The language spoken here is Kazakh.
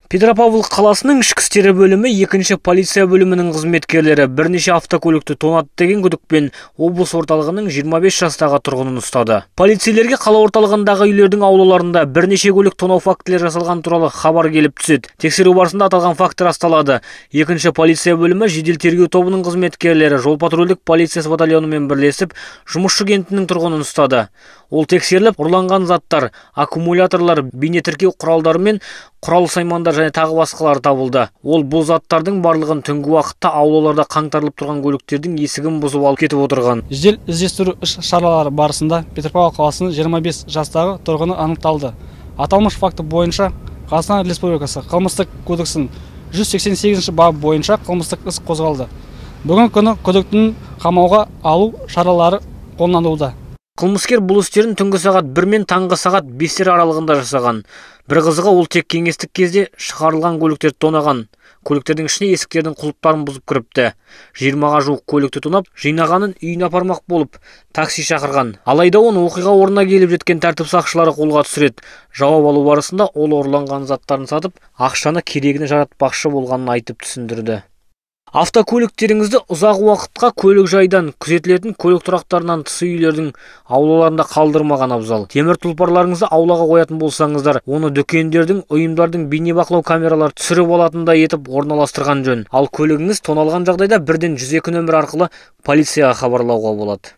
Петропавл қаласының ішкі істер бөлімі 2-ші полиция бөлімінің қызметкерлері бірнеше автокөлікті тонады деген күдікпен облыс орталығының 25 жастағы тұрғынын ұстады. Полицейлерге қала орталығындағы үйлердің аулаларында бірнеше көлік тонау фактілері жасалған туралы хабар келіп түседі. Тексеру барысында аталған факті расталады. 2-ші полиция бөлімі жедел тергеу тобының қызметкерлері жол-патрульдік полициясы батальонымен бірлесіп жұмысшы кентінің тұрғынын ұстады. Ол тексеріліп, ұрланған заттар, аккумуляторлар, бейнетіркеу құралдары мен құрал саймандар және тағы басқалары табылды. Ол бұл заттардың барлығын түнгі уақытта аулаларда қаңтарылып тұрған көліктердің есігін бұзып алып кетіп отырған. Жедел іздестіру іс-шаралары барысында Петропавл қаласының 25 жастағы тұрғыны анықталды. Аталмыш факті бойынша Қазақстан Республикасы қылмыстық кодексінің 188 бабы бойынша қылмыстық іс қозғалды. Бүгін күні күдіктінің қамауға алу шаралары қолданылуда. Қылмыскер бұл істерін түнгі сағат 1 мен таңғы сағат 5 аралығында жасаған. Бір қызығы, ол тек кеңестік кезде шығарылған көліктерді тонаған. Көліктердің ішіне есіктердің құлыптарын бұзып кіріпті. 20-ға жуық көлікті тонап, жинағанын үйіне апармақ болып такси шақырған. Алайда оны оқиға орнына келіп жеткен тәртіп сақшылары қолға түсіреді. Жауап алу барысында ол ұрланған заттарын сатып, ақшаны керегіне жаратпақшы болғанын айтып түсіндірді. Автокөліктеріңізді ұзақ уақытқа көлік жайдан күзетілетін көлік тұрақтарынан тыс үйлердің аулаларында қалдырмаған абзал. Темір тұлпарларыңызды аулаға қоятын болсаңыздар, оны дүкендердің, ұйымдардың бейнебақылау камералары түсіріп алатындай етіп орналастырған жөн. Ал көлігіңіз тоналған жағдайда бірден 102 нөмір арқылы полицияға хабарлауға болады.